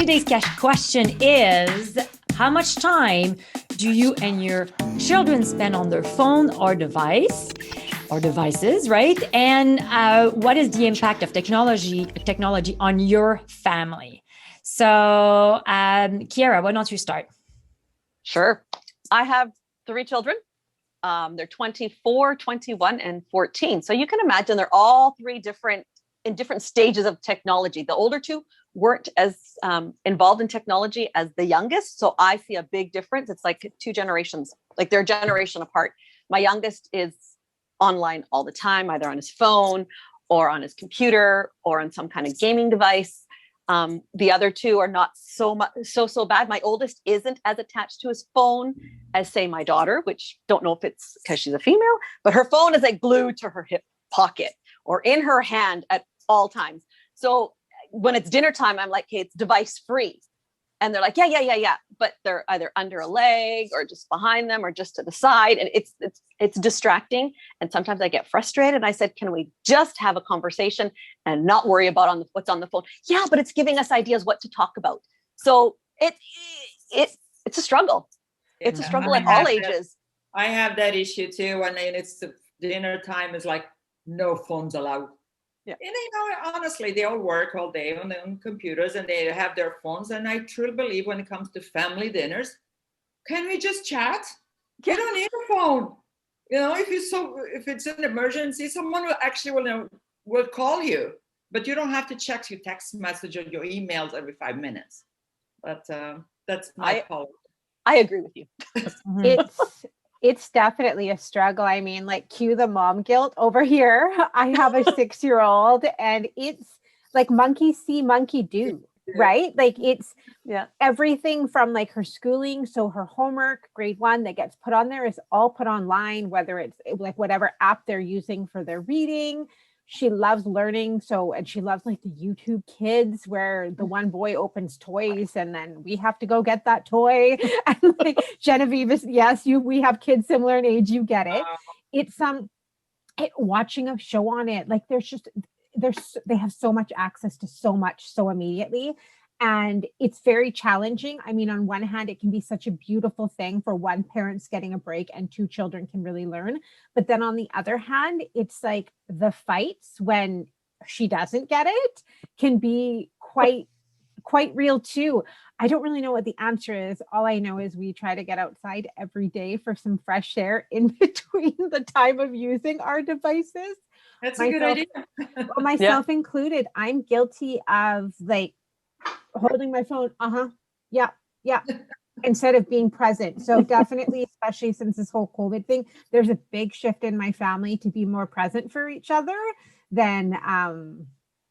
today's question is, how much time do you and your children spend on their phone or devices, right? And what is the impact of technology on your family? So, Kiara, why don't you start? Sure. I have 3 children. They're 24, 21, and 14. So you can imagine they're all 3 in different stages of technology. The older 2 weren't as involved in technology as the youngest. So I see a big difference. It's like 2 generations, like they're a generation apart. My youngest is online all the time, either on his phone or on his computer or on some kind of gaming device. The other 2 are not so bad. My oldest isn't as attached to his phone as, say, my daughter, which don't know if it's because she's a female, but her phone is like glued to her hip pocket or in her hand at all times. So when it's dinner time, I'm like, hey, it's device free. And they're like, yeah. But they're either under a leg or just behind them or just to the side. And it's distracting. And sometimes I get frustrated. And I said, can we just have a conversation and not worry about what's on the phone? Yeah, but it's giving us ideas what to talk about. So it's a struggle. It's a struggle at all ages. I have that issue too. And then it's the dinner time is like, no phones allowed. Yeah. And honestly, they all work all day on their own computers and they have their phones. And I truly believe when it comes to family dinners, can we just chat? You don't need a phone. If it's an emergency, someone will call you, but you don't have to check your text message or your emails every 5 minutes. But that's my policy. I agree with you. It's definitely a struggle. I mean, like, cue the mom guilt over here. I have a 6-year-old and it's like monkey see, monkey do, right? Like it's everything from like her schooling. So her homework, grade 1 that gets put on there is all put online, whether it's like whatever app they're using for their reading. She loves learning. And she loves like the YouTube Kids where the one boy opens toys and then we have to go get that toy. And like Genevieve is, yes, we have kids similar in age. You get it. It's watching a show on it. Like they have so much access to so much so immediately. And it's very challenging. I mean, on one hand, it can be such a beautiful thing for one parent's getting a break and 2 children can really learn. But then on the other hand, it's like the fights when she doesn't get it can be quite real too. I don't really know what the answer is. All I know is we try to get outside every day for some fresh air in between the time of using our devices. That's a good idea. Myself included. I'm guilty of like holding my phone, yeah, instead of being present. So definitely, especially since this whole COVID thing, there's a big shift in my family to be more present for each other than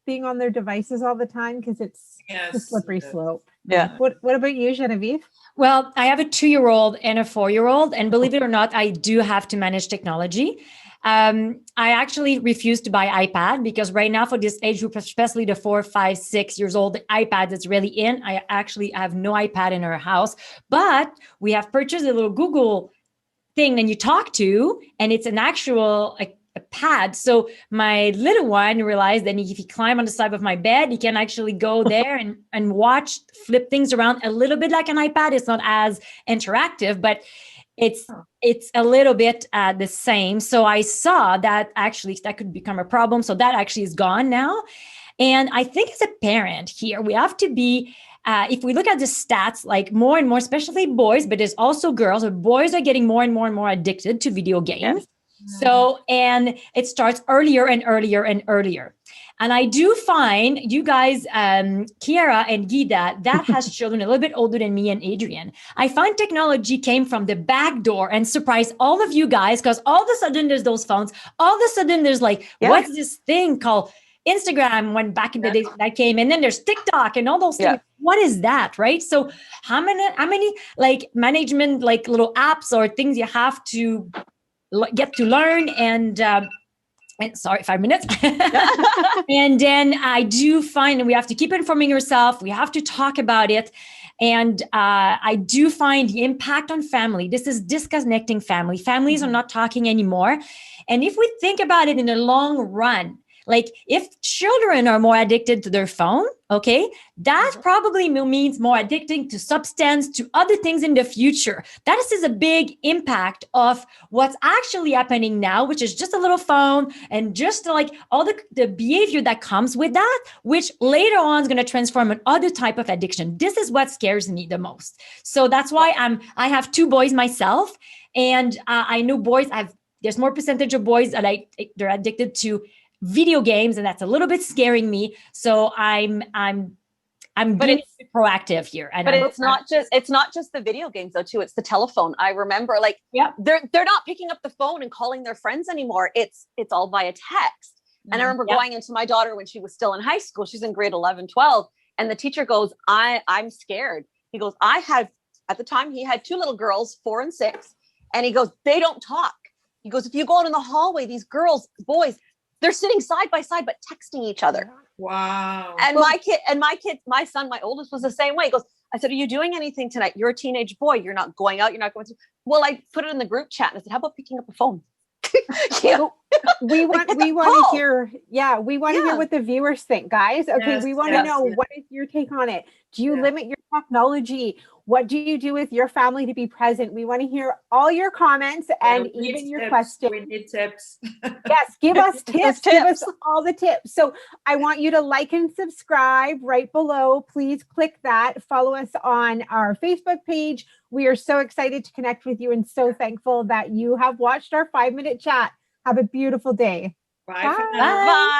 being on their devices all the time, because it's a slippery slope. Yeah. What about you, Genevieve? Well, I have a 2-year-old and a 4-year-old, and believe it or not, I do have to manage technology. I actually refuse to buy iPad because right now for this age group, especially the 4, 5, 6 years old, the iPad is really in. I actually have no iPad in our house, but we have purchased a little Google thing that you talk to, and it's an actual a pad. So my little one realized that if he climbs on the side of my bed, he can actually go there and flip things around a little bit like an iPad. It's not as interactive, but it's a little bit the same. So I saw that actually that could become a problem. So that actually is gone now. And I think as a parent here, we have to be, if we look at the stats, like more and more, especially boys, but there's also girls, or boys are getting more and more and more addicted to video games. Yes. So, and it starts earlier and earlier and earlier. And I do find you guys, Kiara and Gida, that has children a little bit older than me and Adrian. I find technology came from the back door and surprised all of you guys, because all of a sudden there's those phones. All of a sudden there's like, what's this thing called Instagram when back in the days that came, and then there's TikTok and all those things. What is that, right? So how many like management, like little apps or things you have to get to learn and sorry, 5 minutes. And then I do find we have to keep informing yourself. We have to talk about it. And I do find the impact on family. This is disconnecting family. Families are not talking anymore. And if we think about it in the long run, Like if children are more addicted to their phone, okay, that probably means more addicting to substance, to other things in the future. That is a big impact of what's actually happening now, which is just a little phone and just like all the behavior that comes with that, which later on is going to transform an other type of addiction. This is what scares me the most. So that's why I have 2 boys myself, and I know boys there's more percentage of boys that they're addicted to video games, and that's a little bit scaring me. So I'm being proactive here. And but it's not just the video games though too. It's the telephone. I remember they're not picking up the phone and calling their friends anymore. It's all via text. And I remember going into my daughter when she was still in high school. She's in grade 11, 12. And the teacher goes, I'm scared. He goes, at the time he had 2 little girls, 4 and 6. And he goes, they don't talk. He goes, if you go out in the hallway, these boys, they're sitting side by side, but texting each other. Wow. And my son, my oldest, was the same way. He goes, I said, are you doing anything tonight? You're a teenage boy. You're not going out. You're not going to. Well, I put it in the group chat and I said, how about picking up the phone? We want to hear, we want to hear what the viewers think, guys. Okay. Yes, we want to know, what is your take on it? Do you limit your technology? What do you do with your family to be present? We want to hear all your comments and even your questions. We need tips. Yes, give us tips. Give us all the tips. So I want you to like and subscribe right below. Please click that. Follow us on our Facebook page. We are so excited to connect with you and so thankful that you have watched our 5-minute chat. Have a beautiful day. Bye. Bye.